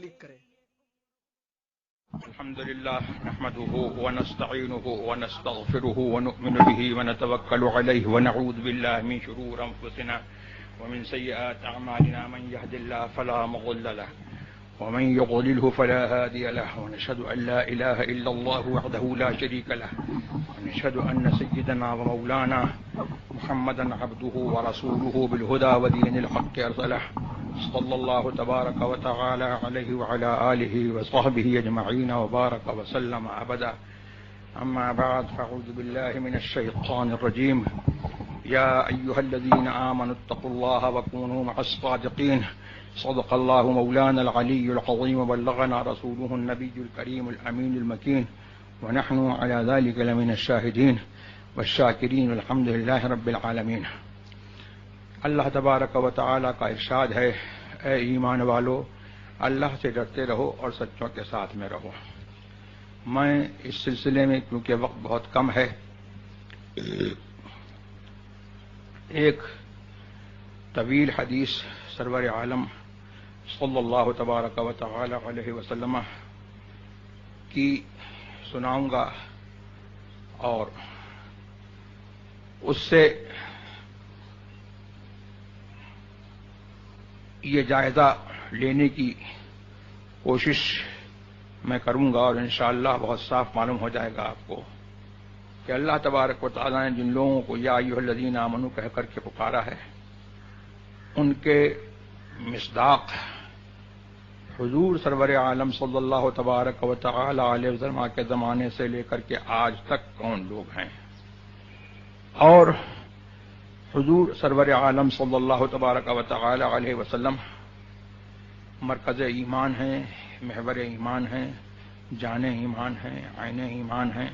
Click کریں۔ الحمد لله نحمده ونستعينه ونستغفره ونؤمن به ونتوكل عليه ونعوذ بالله من شرور أنفسنا ومن سيئات أعمالنا، من يهد الله فلا مضل له ومن يضلله فلا هادي له، ونشهد أن لا إله إلا الله وحده لا شريك له، ونشهد أن سيدنا ومولانا محمدا عبده ورسوله بالهدى ودين الحق أرسله صلى الله تبارك وتعالى عليه وعلى آله وصحبه أجمعين وبارك وسلم أبدا. أما بعد، فأعوذ بالله من الشيطان الرجيم. يا أيها الذين آمنوا اتقوا الله وكونوا مع الصادقين. صدق الله مولانا العلي العظيم، وبلغنا رسوله النبي الكريم الأمين المكين، ونحن على ذلك لمن الشاهدين والشاكرين، والحمد لله رب العالمين. اللہ تبارک و تعالی کا ارشاد ہے، اے ایمان والو، اللہ سے ڈرتے رہو اور سچوں کے ساتھ میں رہو. میں اس سلسلے میں، کیونکہ وقت بہت کم ہے، ایک طویل حدیث سرور عالم صلی اللہ تبارک و تعالی علیہ وسلم کی سناؤں گا، اور اس سے یہ جائزہ لینے کی کوشش میں کروں گا، اور انشاءاللہ بہت صاف معلوم ہو جائے گا آپ کو کہ اللہ تبارک و تعالیٰ نے جن لوگوں کو یا ایھا الذین آمنوا کہہ کر کے پکارا ہے، ان کے مصداق حضور سرور عالم صلی اللہ تبارک و تعالی علیہ وسلم کے زمانے سے لے کر کے آج تک کون لوگ ہیں، اور حضور سرور عالم صلی اللہ تبارک و تعالی علیہ وسلم مرکز ایمان ہیں، محور ایمان ہیں، جان ایمان ہیں، عین ایمان ہیں،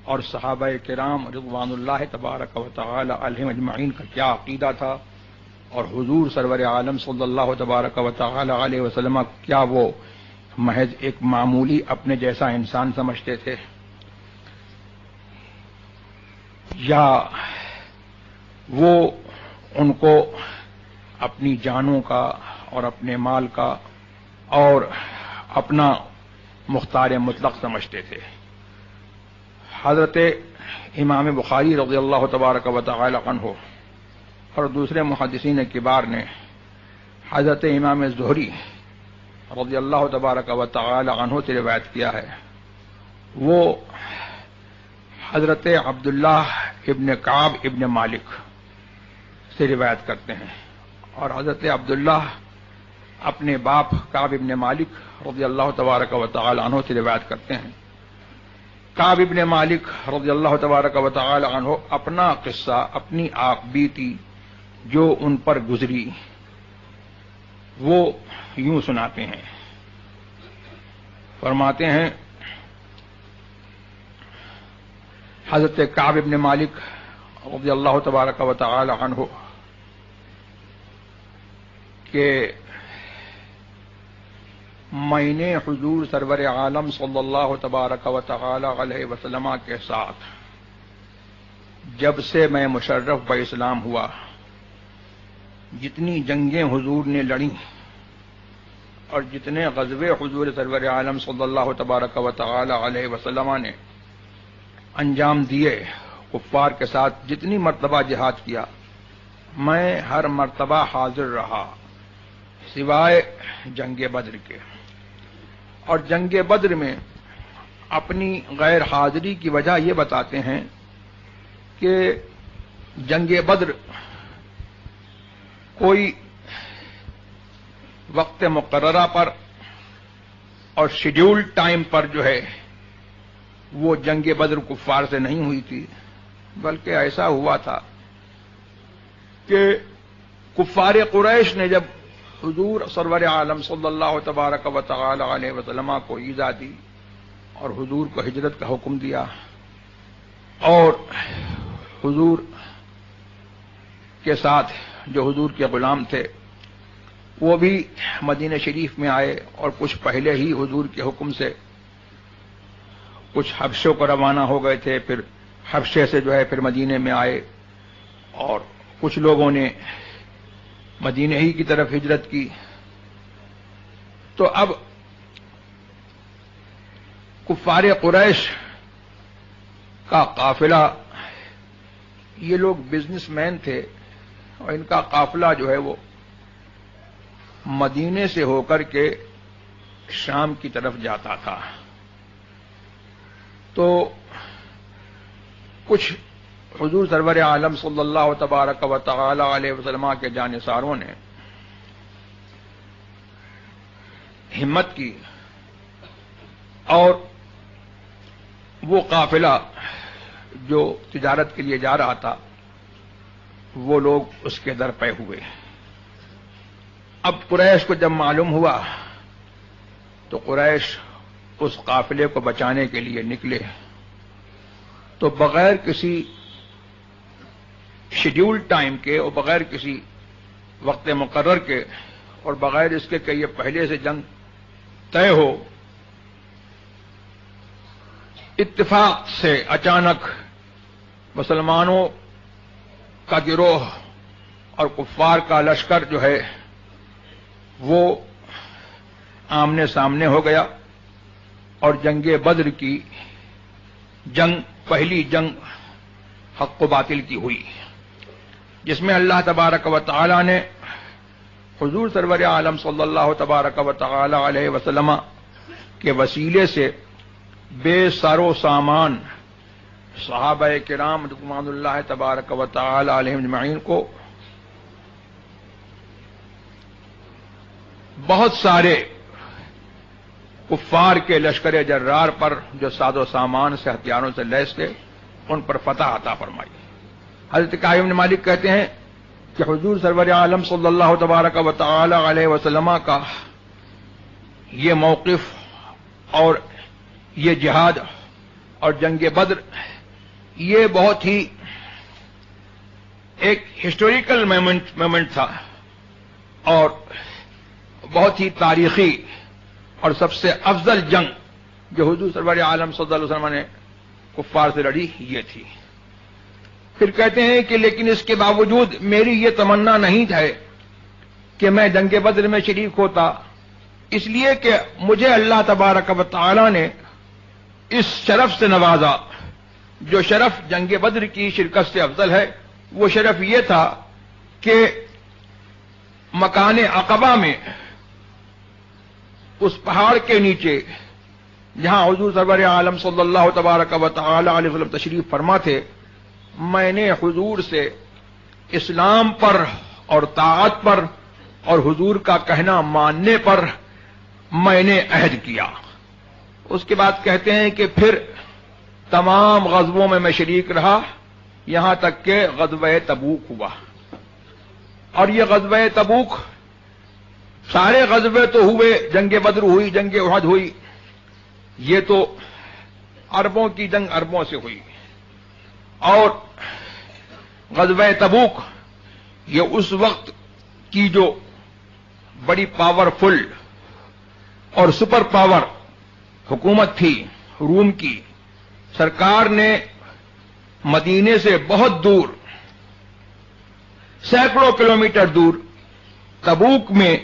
اور صحابہ کرام رضوان اللہ تبارک و تعالی علیہم اجمعین کا کیا عقیدہ تھا، اور حضور سرور عالم صلی اللہ تبارک و تعالی علیہ وسلم کیا وہ محض ایک معمولی اپنے جیسا انسان سمجھتے تھے، یا وہ ان کو اپنی جانوں کا اور اپنے مال کا اور اپنا مختار مطلق سمجھتے تھے. حضرت امام بخاری رضی اللہ تبارک و تعالی عنہ اور دوسرے محدثین کبار نے حضرت امام زہری رضی اللہ تبارک و تعالی عنہ سے روایت کیا ہے. وہ حضرت عبداللہ ابن کعب ابن مالک سے روایت کرتے ہیں، اور حضرت عبداللہ اپنے باپ کعب ابن مالک رضی اللہ تبارک و تعالی عنہ سے روایت کرتے ہیں. کعب ابن مالک رضی اللہ تبارک و تعالی عنہ اپنا قصہ، اپنی آپ بیتی جو ان پر گزری، وہ یوں سناتے ہیں. فرماتے ہیں حضرت کعب ابن مالک رضی اللہ تبارک و تعالی عنہ کہ میں نے حضور سرور عالم صلی اللہ تبارک و تعالی علیہ وسلم کے ساتھ جب سے میں مشرف بہ اسلام ہوا، جتنی جنگیں حضور نے لڑیں اور جتنے غزوے حضور سرور عالم صلی اللہ تبارک و تعالی علیہ وسلم نے انجام دیے، کفار کے ساتھ جتنی مرتبہ جہاد کیا، میں ہر مرتبہ حاضر رہا سوائے جنگ بدر کے. اور جنگ بدر میں اپنی غیر حاضری کی وجہ یہ بتاتے ہیں کہ جنگ بدر کوئی وقت مقررہ پر اور شیڈیول ٹائم پر جو ہے وہ جنگ بدر کفار سے نہیں ہوئی تھی، بلکہ ایسا ہوا تھا کہ کفار قریش نے جب حضور سرور عالم صلی اللہ تبارک و تعالی علیہ وسلم کو ایذا دی اور حضور کو ہجرت کا حکم دیا، اور حضور کے ساتھ جو حضور کے غلام تھے وہ بھی مدینہ شریف میں آئے، اور کچھ پہلے ہی حضور کے حکم سے کچھ حبشوں کو روانہ ہو گئے تھے، پھر حبشے سے جو ہے پھر مدینے میں آئے، اور کچھ لوگوں نے مدینہ ہی کی طرف ہجرت کی. تو اب کفار قریش کا قافلہ، یہ لوگ بزنس مین تھے اور ان کا قافلہ جو ہے وہ مدینے سے ہو کر کے شام کی طرف جاتا تھا. تو کچھ حضور سرور عالم صلی اللہ تبارک و تعالی علیہ وسلم کے جانثاروں نے ہمت کی اور وہ قافلہ جو تجارت کے لیے جا رہا تھا وہ لوگ اس کے در پہ ہوئے. اب قریش کو جب معلوم ہوا تو قریش اس قافلے کو بچانے کے لیے نکلے. تو بغیر کسی شیڈیول ٹائم کے اور بغیر کسی وقت مقرر کے اور بغیر اس کے کہ یہ پہلے سے جنگ طے ہو، اتفاق سے اچانک مسلمانوں کا گروہ اور کفار کا لشکر جو ہے وہ آمنے سامنے ہو گیا اور جنگ بدر کی جنگ، پہلی جنگ حق و باطل کی ہوئی، جس میں اللہ تبارک و تعالی نے حضور سرور عالم صلی اللہ تبارک و تعالی علیہ وسلم کے وسیلے سے بے سر و سامان صحابہ کرام رضوان اللہ تبارک و تعالی علیہم اجمعین کو بہت سارے کفار کے لشکر جرار پر جو ساز و سامان سے ہتھیاروں سے لیس تھے ان پر فتح عطا فرمائی. حضرت کعب بن مالک کہتے ہیں کہ حضور سرور عالم صلی اللہ تبارک و تعالی علیہ وسلم کا یہ موقف اور یہ جہاد اور جنگ بدر یہ بہت ہی ایک ہسٹوریکل مومنٹ تھا اور بہت ہی تاریخی اور سب سے افضل جنگ جو حضور سرور عالم صلی اللہ علیہ وسلم نے کفار سے لڑی یہ تھی. پھر کہتے ہیں کہ لیکن اس کے باوجود میری یہ تمنا نہیں ہے کہ میں جنگ بدر میں شریک ہوتا، اس لیے کہ مجھے اللہ تبارک و تعالی نے اس شرف سے نوازا جو شرف جنگ بدر کی شرکت سے افضل ہے. وہ شرف یہ تھا کہ مکان عقبہ میں اس پہاڑ کے نیچے جہاں حضور سرور عالم صلی اللہ تبارک و تعالی علیہ وسلم تشریف فرما تھے، میں نے حضور سے اسلام پر اور طاعت پر اور حضور کا کہنا ماننے پر میں نے عہد کیا. اس کے بعد کہتے ہیں کہ پھر تمام غزووں میں شریک رہا یہاں تک کہ غزوہ تبوک ہوا. اور یہ غزوہ تبوک، سارے غزوے تو ہوئے، جنگ بدر ہوئی، جنگ احد ہوئی، یہ تو عربوں کی جنگ عربوں سے ہوئی. اور غزوہ تبوک یہ اس وقت کی جو بڑی پاورفل اور سپر پاور حکومت تھی روم کی، سرکار نے مدینے سے بہت دور، سینکڑوں کلومیٹر دور تبوک میں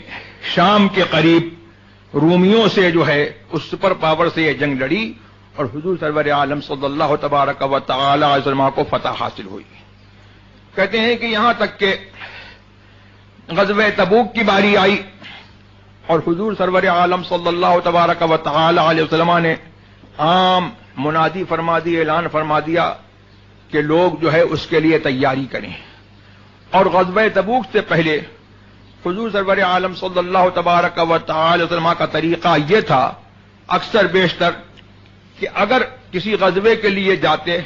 شام کے قریب رومیوں سے جو ہے اس سپر پاور سے یہ جنگ لڑی اور حضور سرور عالم صلی اللہ تبارک و تعالی علیہ وسلم کو فتح حاصل ہوئی. کہتے ہیں کہ یہاں تک کہ غزوہ تبوک کی باری آئی اور حضور سرور عالم صلی اللہ تبارک و تعالی علیہ وسلم نے عام منادی فرما دی، اعلان فرما دیا کہ لوگ جو ہے اس کے لیے تیاری کریں. اور غزوہ تبوک سے پہلے حضور سرور عالم صلی اللہ تبارک و تعالی وسلم کا طریقہ یہ تھا اکثر بیشتر کہ اگر کسی غزوے کے لیے جاتے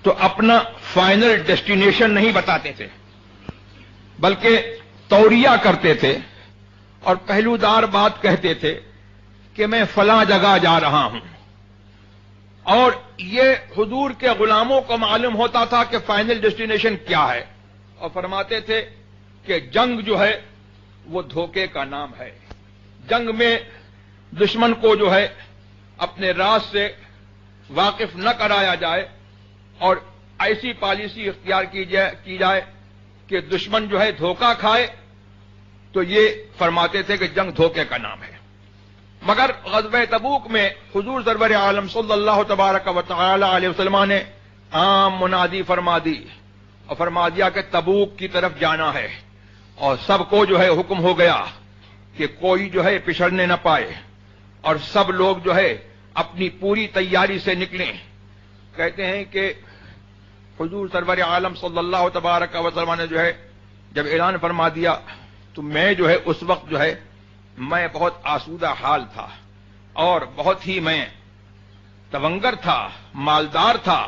تو اپنا فائنل ڈیسٹینیشن نہیں بتاتے تھے بلکہ توریہ کرتے تھے اور پہلودار بات کہتے تھے کہ میں فلاں جگہ جا رہا ہوں. اور یہ حضور کے غلاموں کو معلوم ہوتا تھا کہ فائنل ڈیسٹینیشن کیا ہے اور فرماتے تھے کہ جنگ جو ہے وہ دھوکے کا نام ہے. جنگ میں دشمن کو جو ہے اپنے راز سے واقف نہ کرایا جائے اور ایسی پالیسی اختیار کی جائے کہ دشمن جو ہے دھوکہ کھائے، تو یہ فرماتے تھے کہ جنگ دھوکے کا نام ہے. مگر غزوہ تبوک میں حضور سرور عالم صلی اللہ تبارک و تعالی علیہ وسلم نے عام منادی فرما دی اور فرما دیا کہ تبوک کی طرف جانا ہے، اور سب کو جو ہے حکم ہو گیا کہ کوئی جو ہے پچھڑنے نہ پائے، اور سب لوگ جو ہے اپنی پوری تیاری سے نکلیں۔ کہتے ہیں کہ حضور سرور عالم صلی اللہ تبارک و تعالی نے جو ہے جب اعلان فرما دیا تو میں جو ہے اس وقت جو ہے میں بہت آسودہ حال تھا، اور بہت ہی میں تونگر تھا، مالدار تھا،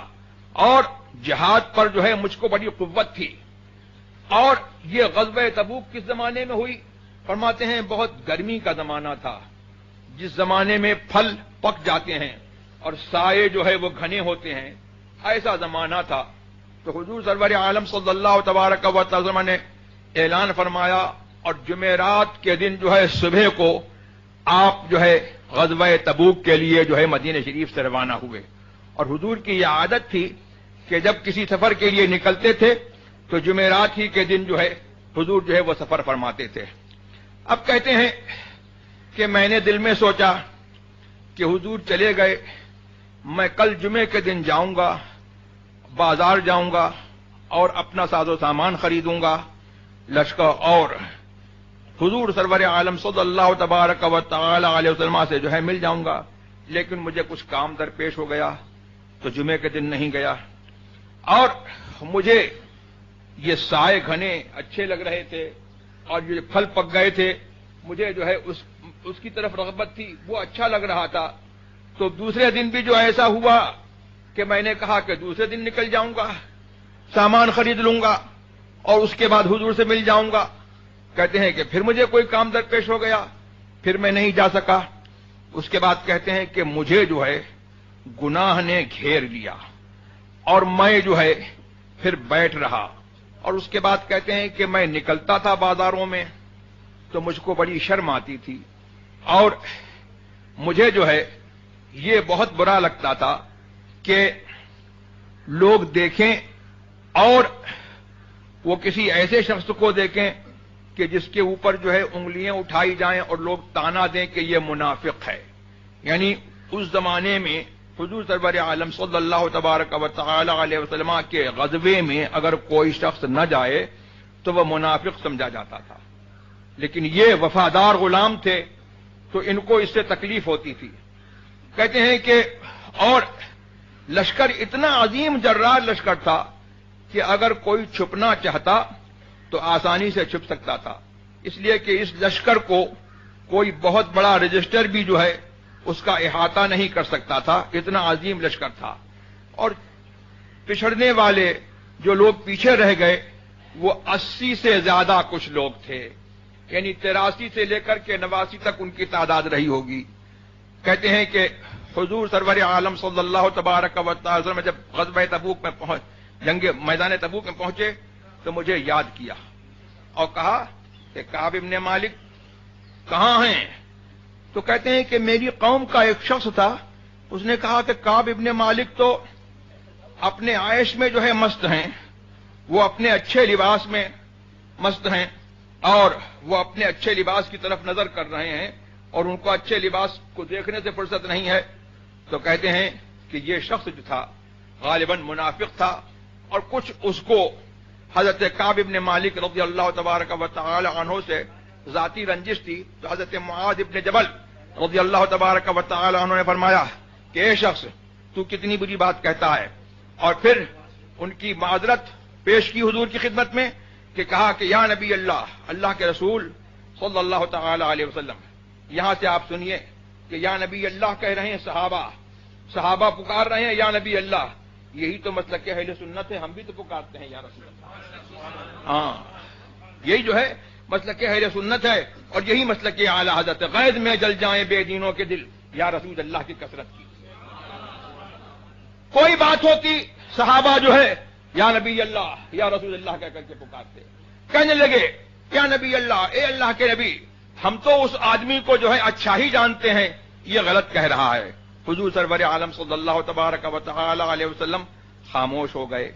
اور جہاد پر جو ہے مجھ کو بڑی قوت تھی۔ اور یہ غزوہ تبوک کس زمانے میں ہوئی؟ فرماتے ہیں بہت گرمی کا زمانہ تھا، جس زمانے میں پھل پک جاتے ہیں اور سائے جو ہے وہ گھنے ہوتے ہیں، ایسا زمانہ تھا۔ تو حضور سرور عالم صلی اللہ تبارک و تعالی نے اعلان فرمایا، اور جمعرات کے دن جو ہے صبح کو آپ جو ہے غزوہ تبوک کے لیے جو ہے مدینہ شریف سے روانہ ہوئے۔ اور حضور کی یہ عادت تھی کہ جب کسی سفر کے لیے نکلتے تھے تو جمعرات ہی کے دن جو ہے حضور جو ہے وہ سفر فرماتے تھے۔ اب کہتے ہیں کہ میں نے دل میں سوچا کہ حضور چلے گئے، میں کل جمعے کے دن جاؤں گا، بازار جاؤں گا اور اپنا ساز و سامان خریدوں گا، لشکر اور حضور سرور عالم صلی اللہ تبارک و تعالی علیہ وسلم سے جو ہے مل جاؤں گا، لیکن مجھے کچھ کام درپیش ہو گیا تو جمعے کے دن نہیں گیا۔ اور مجھے یہ سائے گھنے اچھے لگ رہے تھے اور یہ پھل پک گئے تھے، مجھے جو ہے اس کی طرف رغبت تھی، وہ اچھا لگ رہا تھا۔ تو دوسرے دن بھی جو ایسا ہوا کہ میں نے کہا کہ دوسرے دن نکل جاؤں گا، سامان خرید لوں گا اور اس کے بعد حضور سے مل جاؤں گا۔ کہتے ہیں کہ پھر مجھے کوئی کام درپیش ہو گیا، پھر میں نہیں جا سکا۔ اس کے بعد کہتے ہیں کہ مجھے جو ہے گناہ نے گھیر لیا اور میں جو ہے پھر بیٹھ رہا، اور اس کے بعد کہتے ہیں کہ میں نکلتا تھا بازاروں میں تو مجھ کو بڑی شرم آتی تھی، اور مجھے جو ہے یہ بہت برا لگتا تھا کہ لوگ دیکھیں اور وہ کسی ایسے شخص کو دیکھیں کہ جس کے اوپر جو ہے انگلیاں اٹھائی جائیں اور لوگ تانا دیں کہ یہ منافق ہے۔ یعنی اس زمانے میں حضور سرور عالم صلی اللہ تبارک و تعالی علیہ وسلم کے غزوے میں اگر کوئی شخص نہ جائے تو وہ منافق سمجھا جاتا تھا، لیکن یہ وفادار غلام تھے تو ان کو اس سے تکلیف ہوتی تھی۔ کہتے ہیں کہ اور لشکر اتنا عظیم جرار لشکر تھا کہ اگر کوئی چھپنا چاہتا تو آسانی سے چھپ سکتا تھا، اس لیے کہ اس لشکر کو کوئی بہت بڑا رجسٹر بھی جو ہے اس کا احاطہ نہیں کر سکتا تھا، اتنا عظیم لشکر تھا۔ اور پچھڑنے والے جو لوگ پیچھے رہ گئے وہ 80 سے زیادہ کچھ لوگ تھے، یعنی 83 سے لے کر کے 89 تک ان کی تعداد رہی ہوگی۔ کہتے ہیں کہ حضور سرور عالم صلی اللہ تبارک و تعالی میں جب غزوہ تبوک میں جنگ میدان تبوک میں پہنچے تو مجھے یاد کیا اور کہا کہ کعب ابن مالک کہاں ہیں؟ تو کہتے ہیں کہ میری قوم کا ایک شخص تھا، اس نے کہا کہ کعب ابن مالک تو اپنے عائش میں جو ہے مست ہیں، وہ اپنے اچھے لباس میں مست ہیں اور وہ اپنے اچھے لباس کی طرف نظر کر رہے ہیں اور ان کو اچھے لباس کو دیکھنے سے فرصت نہیں ہے۔ تو کہتے ہیں کہ یہ شخص جو تھا غالباً منافق تھا، اور کچھ اس کو حضرت کعب ابن مالک رضی اللہ تبارک و تعالی عنہ سے ذاتی رنجش تھی۔ تو حضرت معاذ ابن جبل رضی اللہ تبارک و تعالی عنہ نے فرمایا کہ اے شخص تو کتنی بری بات کہتا ہے، اور پھر ان کی معذرت پیش کی حضور کی خدمت میں کہ کہا کہ یا نبی اللہ، اللہ کے رسول صلی اللہ تعالی علیہ وسلم، یہاں سے آپ سنیے کہ یا نبی اللہ کہہ رہے ہیں صحابہ پکار رہے ہیں یا نبی اللہ، یہی تو مسلک اہل سنت ہے، ہم بھی تو پکارتے ہیں یا رسول اللہ۔ ہاں، یہی جو ہے مسلک اہل سنت ہے، اور یہی مسلک اعلی حضرت غیظ میں جل جائیں بے دینوں کے دل یا رسول اللہ کی کثرت کی۔ کوئی بات ہوتی صحابہ جو ہے یا نبی اللہ یا رسول اللہ کہہ کر کے پکارتے، کہنے لگے یا نبی اللہ، اے اللہ کے نبی، ہم تو اس آدمی کو جو ہے اچھا ہی جانتے ہیں، یہ غلط کہہ رہا ہے۔ حضور سرور عالم صلی اللہ تبارک و تعالی علیہ وسلم خاموش ہو گئے۔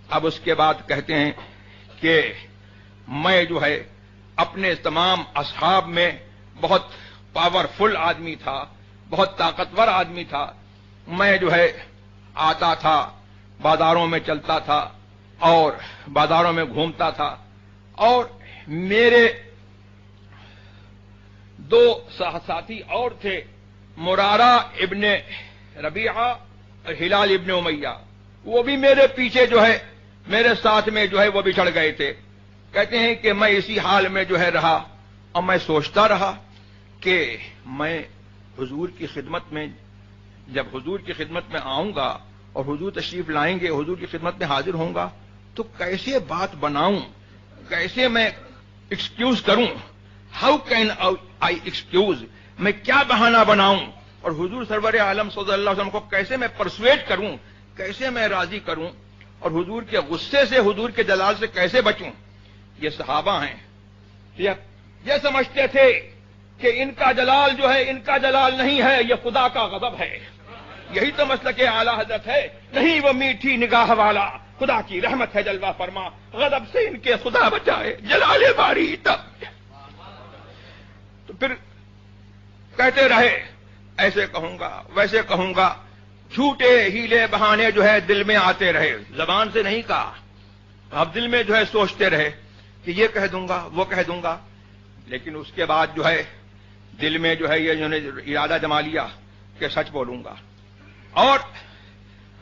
اب اس کے بعد کہتے ہیں کہ میں جو ہے اپنے تمام اصحاب میں بہت پاورفل آدمی تھا، بہت طاقتور آدمی تھا. میں جو ہے آتا تھا، بازاروں میں چلتا تھا اور بازاروں میں گھومتا تھا، اور میرے دو ساتھی اور تھے، مرارہ ابن ربیعہ اور ہلال ابن امیہ. وہ بھی میرے پیچھے جو ہے میرے ساتھ میں جو ہے وہ بھی چڑھ گئے تھے. کہتے ہیں کہ میں اسی حال میں جو ہے رہا، اور میں سوچتا رہا کہ میں حضور کی خدمت میں، جب حضور کی خدمت میں آؤں گا اور حضور تشریف لائیں گے، حضور کی خدمت میں حاضر ہوں گا، تو کیسے بات بناؤں، کیسے میں ایکسکیوز کروں، ہاؤ کین آئی ایکسکیوز، میں کیا بہانہ بناؤں، اور حضور سرور عالم صلی اللہ علیہ وسلم کو کیسے میں پرسویٹ کروں، کیسے میں راضی کروں، اور حضور کے غصے سے، حضور کے جلال سے کیسے بچوں. یہ صحابہ ہیں، یہ سمجھتے تھے کہ ان کا جلال جو ہے ان کا جلال نہیں ہے، یہ خدا کا غضب ہے. یہی تو مسلک اعلی حضرت ہے، نہیں وہ میٹھی نگاہ والا، خدا کی رحمت ہے جلوہ فرما، غضب سے ان کے خدا بچائے، جلال باری تب. تو پھر کہتے رہے ایسے کہوں گا ویسے کہوں گا، جھوٹے ہیلے بہانے جو ہے دل میں آتے رہے، زبان سے نہیں کہا، اب دل میں جو ہے سوچتے رہے کہ یہ کہہ دوں گا وہ کہہ دوں گا. لیکن اس کے بعد جو ہے دل میں جو ہے یہ جو نے ارادہ جما لیا کہ سچ بولوں گا، اور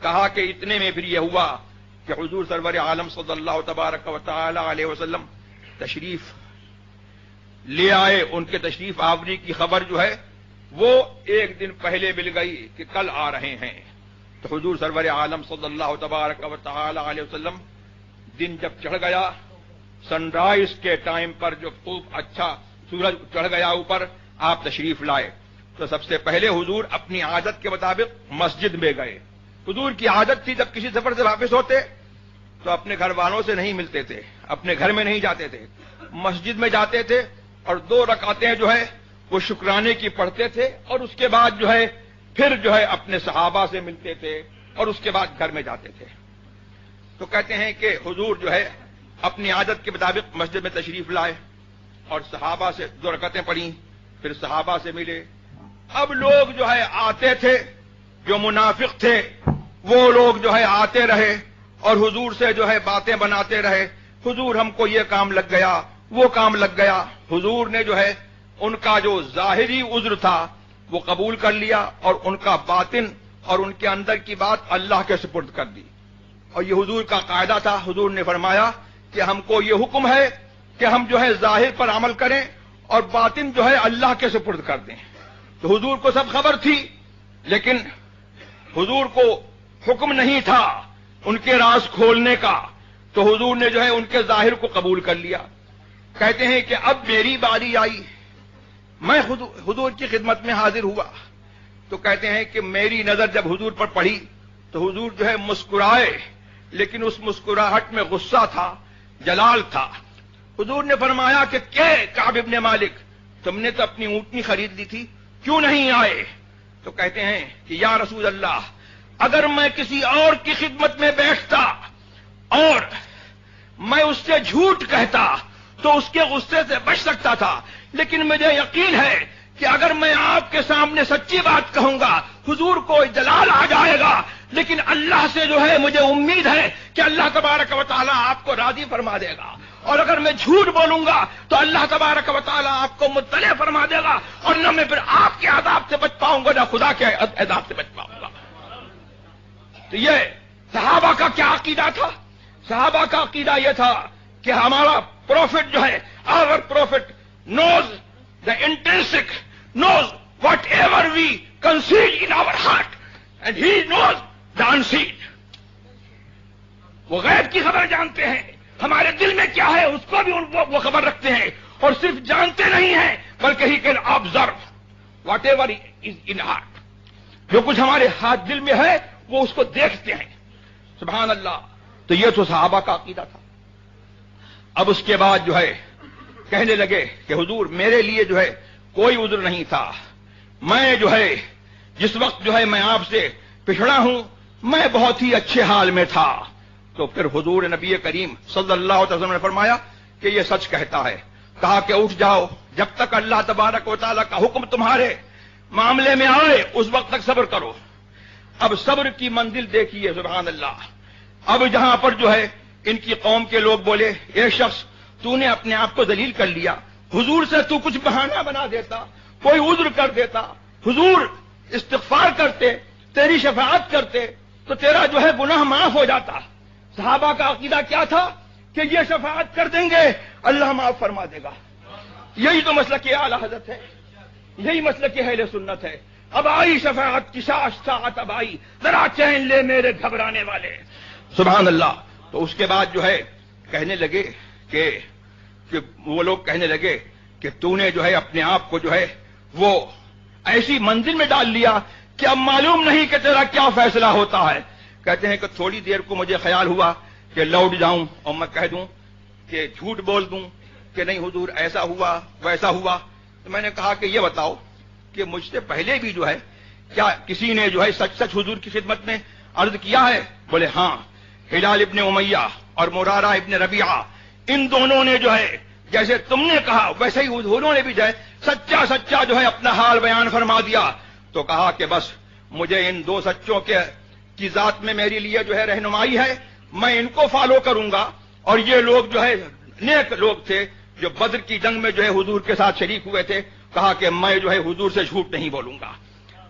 کہا کہ اتنے میں پھر یہ ہوا کہ حضور سرور عالم صلی اللہ تبارک و تعالی علیہ وسلم تشریف لے آئے. ان کے تشریف آوری کی خبر جو ہے وہ ایک دن پہلے مل گئی کہ کل آ رہے ہیں. تو حضور سرور عالم صلی اللہ تبارک و تعالی علیہ وسلم دن جب چڑھ گیا، سن رائز کے ٹائم پر جو خوب اچھا سورج چڑھ گیا اوپر، آپ تشریف لائے. تو سب سے پہلے حضور اپنی عادت کے مطابق مسجد میں گئے. حضور کی عادت تھی جب کسی سفر سے واپس ہوتے تو اپنے گھر والوں سے نہیں ملتے تھے، اپنے گھر میں نہیں جاتے تھے، مسجد میں جاتے تھے اور 2 رکعتیں جو ہے وہ شکرانے کی پڑھتے تھے، اور اس کے بعد جو ہے پھر جو ہے اپنے صحابہ سے ملتے تھے، اور اس کے بعد گھر میں جاتے تھے. تو کہتے ہیں کہ حضور جو ہے اپنی عادت کے مطابق مسجد میں تشریف لائے اور صحابہ سے 2 رکعتیں پڑھیں، پھر صحابہ سے ملے. اب لوگ جو ہے آتے تھے، جو منافق تھے وہ لوگ جو ہے آتے رہے اور حضور سے جو ہے باتیں بناتے رہے، حضور ہم کو یہ کام لگ گیا وہ کام لگ گیا. حضور نے جو ہے ان کا جو ظاہری عذر تھا وہ قبول کر لیا، اور ان کا باطن اور ان کے اندر کی بات اللہ کے سپرد کر دی. اور یہ حضور کا قاعدہ تھا. حضور نے فرمایا کہ ہم کو یہ حکم ہے کہ ہم جو ہے ظاہر پر عمل کریں اور باطن جو ہے اللہ کے سپرد کر دیں. تو حضور کو سب خبر تھی، لیکن حضور کو حکم نہیں تھا ان کے راز کھولنے کا، تو حضور نے جو ہے ان کے ظاہر کو قبول کر لیا. کہتے ہیں کہ اب میری باری آئی، میں حضور کی خدمت میں حاضر ہوا. تو کہتے ہیں کہ میری نظر جب حضور پر پڑی تو حضور جو ہے مسکرائے، لیکن اس مسکراہٹ میں غصہ تھا، جلال تھا. حضور نے فرمایا کہ کعب ابن مالک، تم نے تو اپنی اونٹنی خرید لی تھی، کیوں نہیں آئے؟ تو کہتے ہیں کہ یا رسول اللہ، اگر میں کسی اور کی خدمت میں بیٹھتا اور میں اس سے جھوٹ کہتا تو اس کے غصے سے بچ سکتا تھا، لیکن مجھے یقین ہے کہ اگر میں آپ کے سامنے سچی بات کہوں گا حضور کو جلال آ جائے گا. لیکن اللہ سے جو ہے مجھے امید ہے کہ اللہ تبارک و تعالیٰ آپ کو راضی فرما دے گا، اور اگر میں جھوٹ بولوں گا تو اللہ تبارک و تعالیٰ آپ کو مطلع فرما دے گا، اور نہ میں پھر آپ کے عذاب سے بچ پاؤں گا نہ خدا کے عذاب سے بچ پاؤں گا. تو یہ صحابہ کا کیا عقیدہ تھا؟ صحابہ کا عقیدہ یہ تھا کہ ہمارا پروفٹ جو ہے، our prophet knows the intrinsic, knows whatever we conceal in our heart, and he knows the unseen. وہ غیب کی خبر جانتے ہیں، ہمارے دل میں کیا ہے اس کو بھی وہ خبر رکھتے ہیں، اور صرف جانتے نہیں ہیں بلکہ he can observe whatever is in heart. جو کچھ ہمارے ہاتھ دل میں ہے وہ اس کو دیکھتے ہیں. سبحان اللہ. تو یہ تو صحابہ کا عقیدہ تھا. اب اس کے بعد جو ہے کہنے لگے کہ حضور میرے لیے جو ہے کوئی عذر نہیں تھا، میں جو ہے جس وقت جو ہے میں آپ سے پچھڑا ہوں میں بہت ہی اچھے حال میں تھا. تو پھر حضور نبی کریم صلی اللہ علیہ وسلم نے فرمایا کہ یہ سچ کہتا ہے. کہا کہ اٹھ جاؤ جب تک اللہ تبارک و تعالیٰ کا حکم تمہارے معاملے میں آئے اس وقت تک صبر کرو. اب صبر کی منزل دیکھیے سبحان اللہ. اب جہاں پر جو ہے ان کی قوم کے لوگ بولے اے شخص تو نے اپنے آپ کو ذلیل کر لیا, حضور سے تو کچھ بہانہ بنا دیتا, کوئی عذر کر دیتا, حضور استغفار کرتے, تیری شفاعت کرتے تو تیرا جو ہے گناہ معاف ہو جاتا. صحابہ کا عقیدہ کیا تھا کہ یہ شفاعت کر دیں گے اللہ معاف فرما دے گا. یہی تو مسلک اعلی حضرت ہے, یہی مسلک اہل سنت ہے. اب آئی شفاعت کی ساعت اب آئی, ذرا چین لے میرے گھبرانے والے سبحان اللہ. تو اس کے بعد جو ہے کہنے لگے کہ وہ لوگ کہنے لگے کہ تو نے جو ہے اپنے آپ کو جو ہے وہ ایسی منزل میں ڈال لیا کہ اب معلوم نہیں کہ تیرا کیا فیصلہ ہوتا ہے. کہتے ہیں کہ تھوڑی دیر کو مجھے خیال ہوا کہ لوٹ جاؤں اور میں کہہ دوں کہ جھوٹ بول دوں کہ نہیں حضور ایسا ہوا ویسا ہوا. تو میں نے کہا کہ یہ بتاؤ کہ مجھ سے پہلے بھی جو ہے کیا کسی نے جو ہے سچ سچ حضور کی خدمت میں عرض کیا ہے؟ بولے ہاں, ہلال ابن امیہ اور مرارہ ابن ربیعہ ان دونوں نے جو ہے جیسے تم نے کہا ویسے ہی انہوں نے بھی جو ہے سچا سچا جو ہے اپنا حال بیان فرما دیا. تو کہا کہ بس مجھے ان دو سچوں کی ذات میں میرے لیے جو ہے رہنمائی ہے, میں ان کو فالو کروں گا. اور یہ لوگ جو ہے نیک لوگ تھے جو بدر کی جنگ میں جو ہے حضور کے ساتھ شریک ہوئے تھے. کہا کہ میں جو ہے حضور سے جھوٹ نہیں بولوں گا.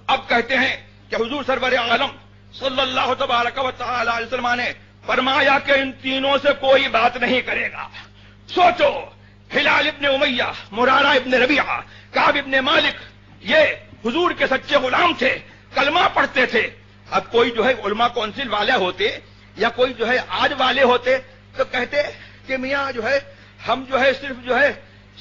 اب کہتے ہیں کہ حضور سرور عالم صلی اللہ تبارک و تعالی علیہ وسلم نے فرمایا کہ ان تینوں سے کوئی بات نہیں کرے گا. سوچو, ہلال ابن امیہ, مرارہ ابن ربیعہ, کعب ابن مالک, یہ حضور کے سچے غلام تھے, کلمہ پڑھتے تھے. اب کوئی جو ہے علماء کونسل والے ہوتے یا کوئی جو ہے آج والے ہوتے تو کہتے کہ میاں جو ہے ہم جو ہے صرف جو ہے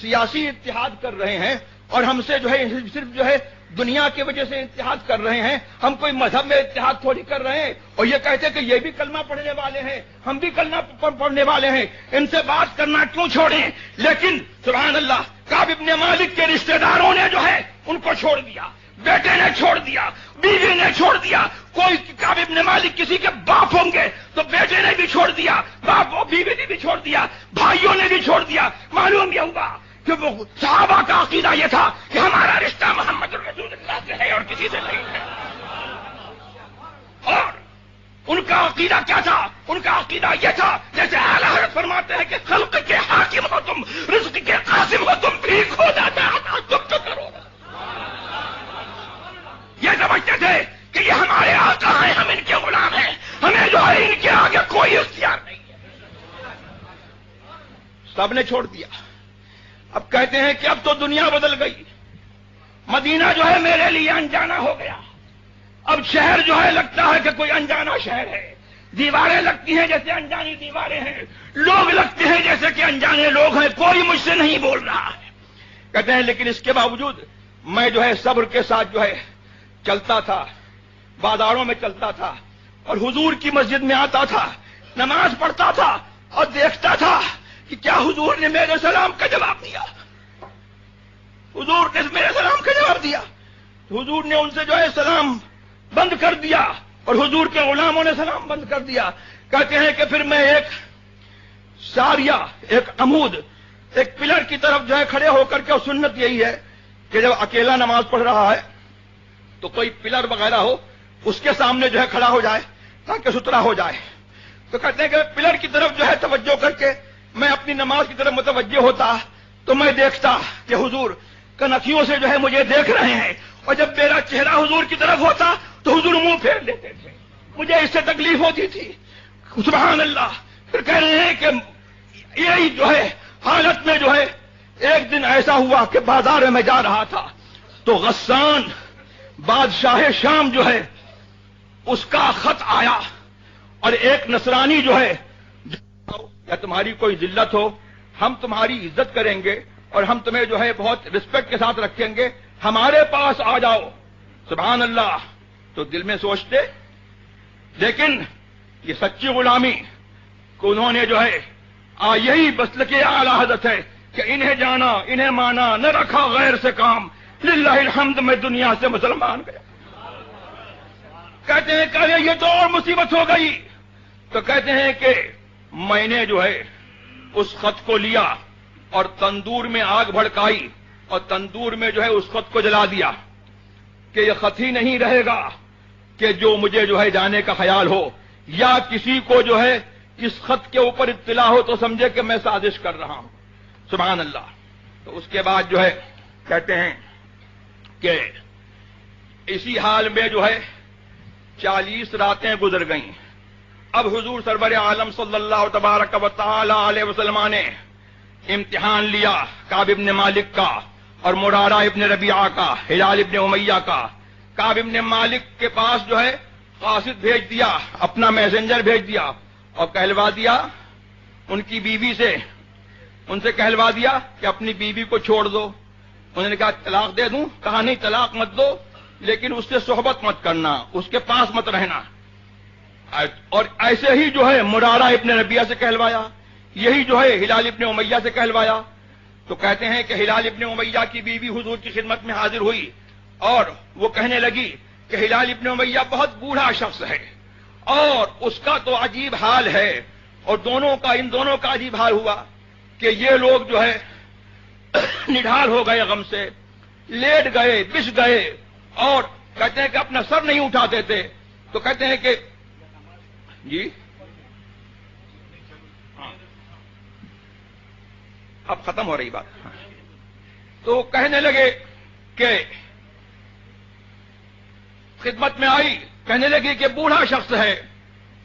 سیاسی اتحاد کر رہے ہیں اور ہم سے جو ہے صرف جو ہے دنیا کی وجہ سے اتحاد کر رہے ہیں, ہم کوئی مذہب میں اتحاد تھوڑی کر رہے ہیں. اور یہ کہتے کہ یہ بھی کلمہ پڑھنے والے ہیں, ہم بھی کلمہ پڑھنے والے ہیں, ان سے بات کرنا کیوں چھوڑیں. لیکن سبحان اللہ کعب ابن مالک کے رشتہ داروں نے جو ہے ان کو چھوڑ دیا, بیٹے نے چھوڑ دیا, بیوی نے چھوڑ دیا. کوئی کعب ابن مالک کسی کے باپ ہوں گے تو بیٹے نے بھی چھوڑ دیا, باپ بیوی نے بھی چھوڑ دیا, بھائیوں نے بھی چھوڑ دیا. معلوم یہ ہوا کہ وہ صحابہ کا عقیدہ یہ تھا کہ ہمارا رشتہ محمد رسول اللہ سے ہے اور کسی سے نہیں ہے. اور ان کا عقیدہ کیا تھا؟ ان کا عقیدہ یہ تھا جیسے اعلی حضرت فرماتے ہیں کہ خلق کے حاکم ہو تم, رزق کے قاسم ہو تم, ٹھیک ہو جاتا ہے تم تو کرو. یہ سمجھتے تھے کہ یہ ہمارے آقا ہیں, ہم ان کے غلام ہیں, ہمیں جو ہے ان کے آگے کوئی اختیار نہیں ہے. سب نے چھوڑ دیا. اب کہتے ہیں کہ اب تو دنیا بدل گئی, مدینہ جو ہے میرے لیے انجانا ہو گیا. اب شہر جو ہے لگتا ہے کہ کوئی انجانا شہر ہے, دیواریں لگتی ہیں جیسے انجانی دیواریں ہیں, لوگ لگتے ہیں جیسے کہ انجانے لوگ ہیں, کوئی مجھ سے نہیں بول رہا ہے. کہتے ہیں لیکن اس کے باوجود میں جو ہے صبر کے ساتھ جو ہے چلتا تھا, بازاروں میں چلتا تھا اور حضور کی مسجد میں آتا تھا, نماز پڑھتا تھا اور دیکھتا تھا کہ کیا حضور نے میرے سلام کا جواب دیا. حضور نے میرے سلام کا جواب دیا. حضور نے ان سے جو ہے سلام بند کر دیا اور حضور کے غلاموں نے سلام بند کر دیا. کہتے ہیں کہ پھر میں ایک ساریہ, ایک عمود, ایک پلر کی طرف جو ہے کھڑے ہو کر کے, اور سنت یہی ہے کہ جب اکیلا نماز پڑھ رہا ہے تو کوئی پلر وغیرہ ہو اس کے سامنے جو ہے کھڑا ہو جائے تاکہ ستھرا ہو جائے. تو کہتے ہیں کہ پلر کی طرف جو ہے توجہ کر کے میں اپنی نماز کی طرف متوجہ ہوتا تو میں دیکھتا کہ حضور کنکھیوں سے جو ہے مجھے دیکھ رہے ہیں, اور جب میرا چہرہ حضور کی طرف ہوتا تو حضور منہ پھیر لیتے تھے. مجھے اس سے تکلیف ہوتی تھی. سبحان اللہ. پھر کہہ رہے ہیں کہ یہی جو ہے حالت میں جو ہے ایک دن ایسا ہوا کہ بازار میں جا رہا تھا تو غسان بادشاہ شام جو ہے اس کا خط آیا, اور ایک نصرانی جو ہے یا تمہاری کوئی ذلت ہو ہم تمہاری عزت کریں گے اور ہم تمہیں جو ہے بہت رسپیکٹ کے ساتھ رکھیں گے, ہمارے پاس آ جاؤ. سبحان اللہ. تو دل میں سوچتے, لیکن یہ سچی غلامی کو انہوں نے جو ہے یہی مسلک اعلی حضرت ہے کہ انہیں جانا, انہیں مانا, نہ رکھا غیر سے کام. للہ الحمد میں دنیا سے مسلمان گیا. کہتے ہیں کہ یہ تو اور مصیبت ہو گئی. تو کہتے ہیں کہ میں نے جو ہے اس خط کو لیا اور تندور میں آگ بھڑکائی اور تندور میں جو ہے اس خط کو جلا دیا کہ یہ خط ہی نہیں رہے گا کہ جو مجھے جو ہے جانے کا خیال ہو یا کسی کو جو ہے اس خط کے اوپر اطلاع ہو تو سمجھے کہ میں سازش کر رہا ہوں. سبحان اللہ. تو اس کے بعد جو ہے کہتے ہیں کہ اسی حال میں جو ہے 40 راتیں گزر گئیں. اب حضور سرور عالم صلی اللہ تبارک و تعالی علیہ وسلم نے امتحان لیا کعب ابن مالک کا اور مرارہ ابن ربیعہ کا، ہلال ابن امیہ کا. کعب ابن مالک کے پاس جو ہے قاصد بھیج دیا، اپنا میسنجر بھیج دیا اور کہلوا دیا ان کی بیوی سے، ان سے کہلوا دیا کہ اپنی بیوی کو چھوڑ دو. انہوں نے کہا طلاق دے دوں؟ کہا نہیں طلاق مت دو، لیکن اس سے صحبت مت کرنا، اس کے پاس مت رہنا. اور ایسے ہی جو ہے مرارہ ابن ربیعہ سے کہلوایا، یہی جو ہے ہلال ابن امیہ سے کہلوایا. تو کہتے ہیں کہ ہلال ابن امیہ کی بیوی حضور کی خدمت میں حاضر ہوئی اور وہ کہنے لگی کہ ہلال ابن امیہ بہت بوڑھا شخص ہے اور اس کا تو عجیب حال ہے، اور ان دونوں کا عجیب حال ہوا کہ یہ لوگ جو ہے نڈھال ہو گئے، غم سے لیٹ گئے، بچ گئے، اور کہتے ہیں کہ اپنا سر نہیں اٹھاتے تھے. تو کہتے ہیں کہ جی اب ختم ہو رہی بات. تو کہنے لگے کہ خدمت میں آئی، کہنے لگی کہ بوڑھا شخص ہے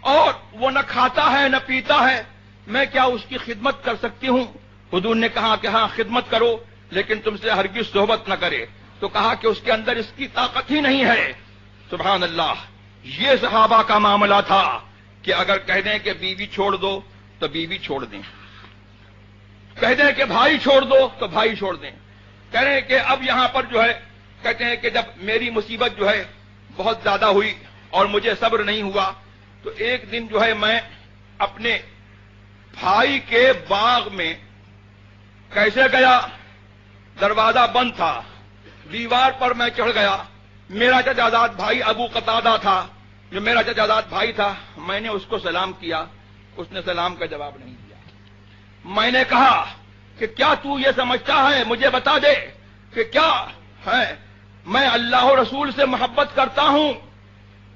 اور وہ نہ کھاتا ہے نہ پیتا ہے، میں کیا اس کی خدمت کر سکتی ہوں؟ حضور نے کہا کہ ہاں خدمت کرو، لیکن تم سے ہرگز صحبت نہ کرے. تو کہا کہ اس کے اندر اس کی طاقت ہی نہیں ہے. سبحان اللہ. یہ صحابہ کا معاملہ تھا کہ اگر کہہ دیں کہ بیوی چھوڑ دو تو بیوی چھوڑ دیں، کہہ دیں کہ بھائی چھوڑ دو تو بھائی چھوڑ دیں. کہہ رہے ہیں کہ اب یہاں پر جو ہے کہتے ہیں کہ جب میری مصیبت جو ہے بہت زیادہ ہوئی اور مجھے صبر نہیں ہوا تو ایک دن جو ہے میں اپنے بھائی کے باغ میں کیسے گیا، دروازہ بند تھا، دیوار پر میں چڑھ گیا. میرا چچازاد بھائی ابو قتادہ تھا جو میرا چچازاد بھائی تھا. میں نے اس کو سلام کیا، اس نے سلام کا جواب نہیں دیا. میں نے کہا کہ کیا تو یہ سمجھتا ہے، مجھے بتا دے کہ کیا ہے، میں اللہ و رسول سے محبت کرتا ہوں؟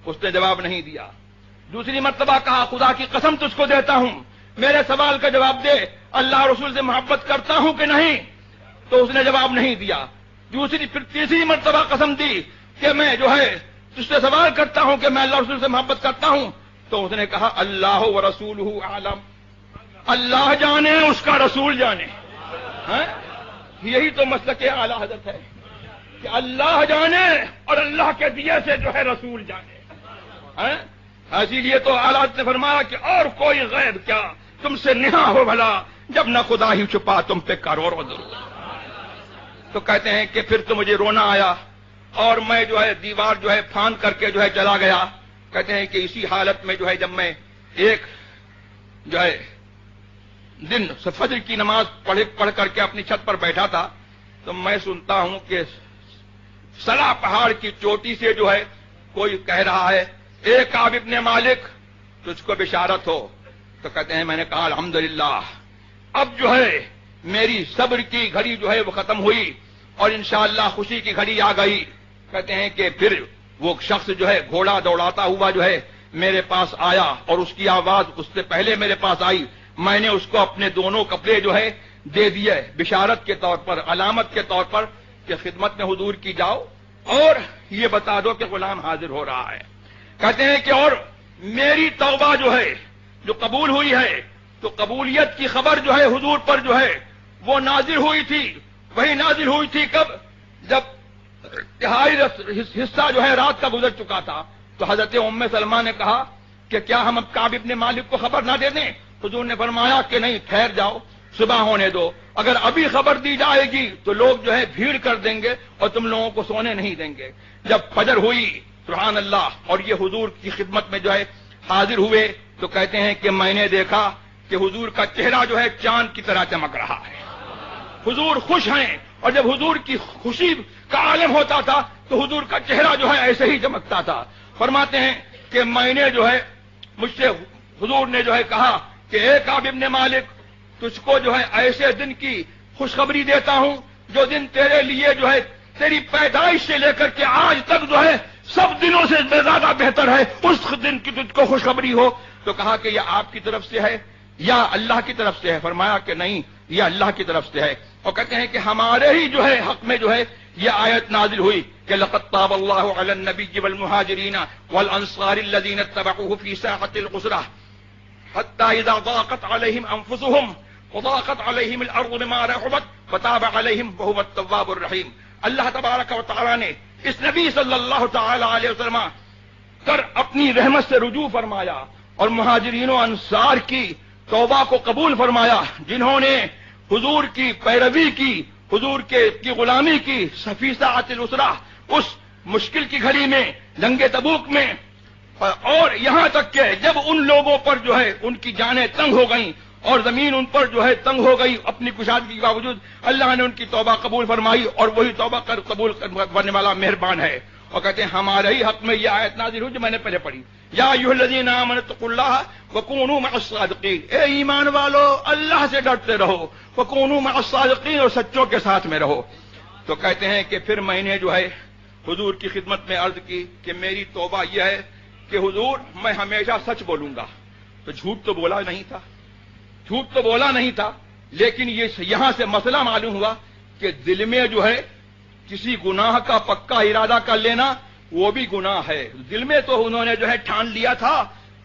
اس نے جواب نہیں دیا. دوسری مرتبہ کہا خدا کی قسم تجھ کو دیتا ہوں میرے سوال کا جواب دے، اللہ رسول سے محبت کرتا ہوں کہ نہیں؟ تو اس نے جواب نہیں دیا. پھر تیسری مرتبہ قسم دی کہ میں جو ہے تجھ سے سوال کرتا ہوں کہ میں اللہ رسول سے محبت کرتا ہوں. تو اس نے کہا اللہ و رسولہ اعلم، اللہ جانے اس کا رسول جانے. یہی تو مسلک اعلی حضرت ہے کہ اللہ جانے اور اللہ کے دیے سے جو ہے رسول جانے. اسی لیے تو اعلی حضرت نے فرمایا کہ اور کوئی غیب کیا تم سے نہا ہو بھلا، جب نہ خدا ہی چھپا تم پہ کروڑوں ضرور. تو کہتے ہیں کہ پھر تو مجھے رونا آیا اور میں جو ہے دیوار جو ہے پھاند کر کے جو ہے چلا گیا. کہتے ہیں کہ اسی حالت میں جو ہے جب میں ایک جو ہے دن فجر کی نماز پڑھ کر کے اپنی چھت پر بیٹھا تھا تو میں سنتا ہوں کہ سلا پہاڑ کی چوٹی سے جو ہے کوئی کہہ رہا ہے اے کعب ابن مالک تجھ کو بشارت ہو. تو کہتے ہیں میں نے کہا الحمدللہ اب جو ہے میری صبر کی گھڑی جو ہے وہ ختم ہوئی اور انشاءاللہ خوشی کی گھڑی آ گئی. کہتے ہیں کہ پھر وہ شخص جو ہے گھوڑا دوڑاتا ہوا جو ہے میرے پاس آیا اور اس کی آواز اس سے پہلے میرے پاس آئی. میں نے اس کو اپنے دونوں کپڑے جو ہے دے دیے بشارت کے طور پر، علامت کے طور پر کہ خدمت میں حضور کی جاؤ اور یہ بتا دو کہ غلام حاضر ہو رہا ہے. کہتے ہیں کہ اور میری توبہ جو ہے جو قبول ہوئی ہے تو قبولیت کی خبر جو ہے حضور پر جو ہے وہ نازل ہوئی تھی. وہی نازل ہوئی تھی کب؟ جب تہائی حصہ جو ہے رات کا گزر چکا تھا. تو حضرت ام سلمہ نے کہا کہ کیا ہم اب کعب ابن مالک کو خبر نہ دے دیں؟ حضور نے فرمایا کہ نہیں، ٹھہر جاؤ، صبح ہونے دو. اگر ابھی خبر دی جائے گی تو لوگ جو ہے بھیڑ کر دیں گے اور تم لوگوں کو سونے نہیں دیں گے. جب فجر ہوئی سبحان اللہ اور یہ حضور کی خدمت میں جو ہے حاضر ہوئے تو کہتے ہیں کہ میں نے دیکھا کہ حضور کا چہرہ جو ہے چاند کی طرح چمک رہا ہے. حضور خوش ہیں اور جب حضور کی خوشی کا عالم ہوتا تھا تو حضور کا چہرہ جو ہے ایسے ہی چمکتا تھا. فرماتے ہیں کہ میں نے جو ہے مجھ سے حضور نے جو ہے کہا کہ اے کعب ابن مالک تجھ کو جو ہے ایسے دن کی خوشخبری دیتا ہوں جو دن تیرے لیے جو ہے تیری پیدائش سے لے کر کے آج تک جو ہے سب دنوں سے زیادہ بہتر ہے، اس دن کی تجھ کو خوشخبری ہو. تو کہا کہ یہ آپ کی طرف سے ہے یا اللہ کی طرف سے ہے؟ فرمایا کہ نہیں، یہ اللہ کی طرف سے ہے. اور کہتے ہیں کہ ہمارے ہی جو ہے حق میں جو ہے یہ آیت نازل ہوئی کہ لقد تاب اللہ علی النبی والمہاجرین والانصار الذین اتبعوه فی ساعۃ العسرہ حتی اذا ضاقت علیہم انفسهم وضاقت علیہم الارض بما رحبت فتاب علیہم وهو التواب الرحیم. اللہ تبارک و تعالی نے اس نبی صلی اللہ تعالی علیہ وسلم کر اپنی رحمت سے رجوع فرمایا اور مہاجرین و انصار کی توبہ کو قبول فرمایا، جنہوں نے حضور کی پیروی کی، حضور کی غلامی کی فی ساعۃ العسرہ، اس مشکل کی گھڑی میں، جنگ تبوک میں. اور یہاں تک کہ جب ان لوگوں پر جو ہے ان کی جانیں تنگ ہو گئیں اور زمین ان پر جو ہے تنگ ہو گئی اپنی کشادگی کے باوجود، اللہ نے ان کی توبہ قبول فرمائی اور وہی توبہ قبول کرنے والا مہربان ہے. اور کہتے ہیں ہمارے ہی حق میں یہ آیت نازل ہوئی جو میں نے پہلے پڑھی، یا ایھا الذین آمنوا اتقوا اللہ وکونوا مع الصادقین. اے ایمان والو اللہ سے ڈرتے رہو، وکونوا مع الصادقین، اور سچوں کے ساتھ میں رہو. تو کہتے ہیں کہ پھر میں نے جو ہے حضور کی خدمت میں عرض کی کہ میری توبہ یہ ہے کہ حضور میں ہمیشہ سچ بولوں گا. تو جھوٹ تو بولا نہیں تھا، لیکن یہ یہاں سے مسئلہ معلوم ہوا کہ دل میں جو ہے کسی گناہ کا پکا ارادہ کر لینا وہ بھی گناہ ہے. دل میں تو انہوں نے جو ہے ٹھان لیا تھا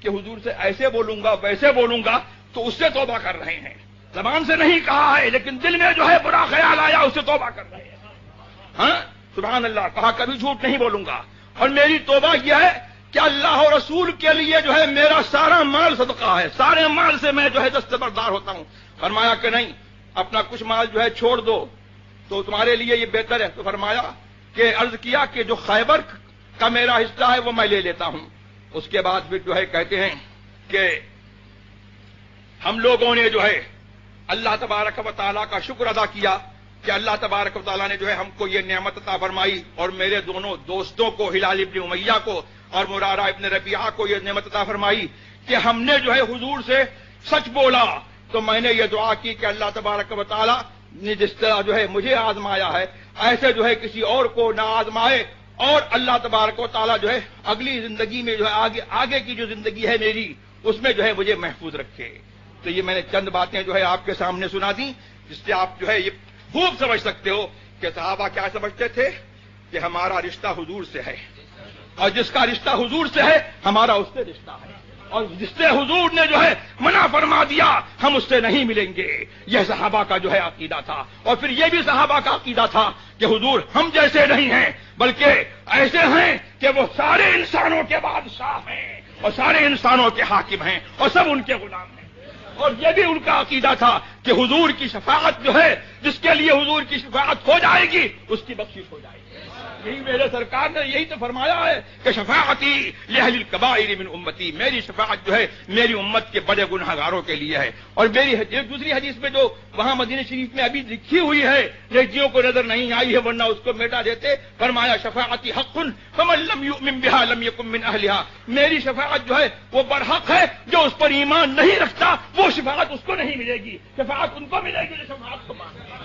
کہ حضور سے ایسے بولوں گا ویسے بولوں گا، تو اس سے توبہ کر رہے ہیں. زبان سے نہیں کہا ہے لیکن دل میں جو ہے برا خیال آیا، اس سے توبہ کر رہے ہیں. ہاں سبحان اللہ، کہا کبھی جھوٹ نہیں بولوں گا. اور میری توبہ یہ ہے کہ اللہ اور رسول کے لیے جو ہے میرا سارا مال صدقہ ہے، سارے مال سے میں جو ہے دستبردار ہوتا ہوں. فرمایا کہ نہیں، اپنا کچھ مال جو ہے چھوڑ دو تو تمہارے لیے یہ بہتر ہے. تو فرمایا کہ عرض کیا کہ جو خیبر کا میرا حصہ ہے وہ میں لے لیتا ہوں. اس کے بعد پھر جو ہے کہتے ہیں کہ ہم لوگوں نے جو ہے اللہ تبارک و تعالیٰ کا شکر ادا کیا کہ اللہ تبارک و تعالیٰ نے جو ہے ہم کو یہ نعمت عطا فرمائی اور میرے دونوں دوستوں کو، ہلال ابن امیہ کو اور مرارہ ابن ربیعہ کو، یہ نعمت عطا فرمائی کہ ہم نے جو ہے حضور سے سچ بولا. تو میں نے یہ دعا کی کہ اللہ تبارک و تعالیٰ نے جس طرح جو ہے مجھے آزمایا ہے ایسے جو ہے کسی اور کو نہ آزمائے، اور اللہ تبارک و تعالیٰ جو ہے اگلی زندگی میں جو ہے آگے کی جو زندگی ہے میری اس میں جو ہے مجھے محفوظ رکھے. تو یہ میں نے چند باتیں جو ہے آپ کے سامنے سنا دی جس سے آپ جو ہے یہ خوب سمجھ سکتے ہو کہ صحابہ کیا سمجھتے تھے کہ ہمارا رشتہ حضور سے ہے، اور جس کا رشتہ حضور سے ہے ہمارا اس سے رشتہ ہے، اور جس سے حضور نے جو ہے منع فرما دیا ہم اس سے نہیں ملیں گے. یہ صحابہ کا جو ہے عقیدہ تھا. اور پھر یہ بھی صحابہ کا عقیدہ تھا کہ حضور ہم جیسے نہیں ہیں بلکہ ایسے ہیں کہ وہ سارے انسانوں کے بادشاہ ہیں اور سارے انسانوں کے حاکم ہیں اور سب ان کے غلام ہیں. اور یہ بھی ان کا عقیدہ تھا کہ حضور کی شفاعت جو ہے، جس کے لیے حضور کی شفاعت ہو جائے گی اس کی بخشش ہو جائے گی. یہی میرے سرکار نے یہی تو فرمایا ہے کہ شفاعتی لأہل الکبائر من امتی، میری شفاعت جو ہے میری امت کے بڑے گناہ گاروں کے لیے ہے. اور میری ایک دوسری حدیث میں جو وہاں مدینہ شریف میں ابھی لکھی ہوئی ہے لڑکیوں کو نظر نہیں آئی ہے ورنہ اس کو میٹا دیتے، فرمایا شفاعتی حق فمن لم یؤمن بها لم یکن من اہلها، میری شفاعت جو ہے وہ برحق ہے، جو اس پر ایمان نہیں رکھتا وہ شفاعت اس کو نہیں ملے گی، شفاعت ان کو ملے گی جو شفاعت کو مانتے ہیں.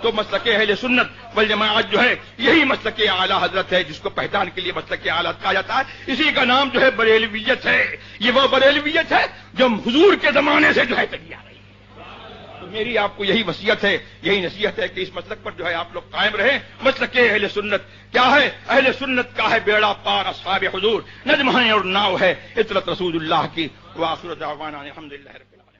تو مسلک اہل سنت والجماعت جو ہے یہی مسلک اعلی حضرت ہے جس کو پہچان کے لیے مسلک اعلی کہا جاتا ہے. اسی کا نام جو ہے بریلویت ہے. یہ وہ بریلویت ہے جو حضور کے زمانے سے جو ہے چلی آ رہی ہے. تو میری آپ کو یہی وصیت ہے، یہی نصیحت ہے کہ اس مسلک پر جو ہے آپ لوگ قائم رہیں. مسلک اہل سنت کیا ہے؟ اہل سنت کا ہے بیڑا پار اصحاب حضور، نجم ہے اور ناؤ ہے اطرت رسول اللہ کی. وآخر دعوانا الحمدللہ رب العالمین.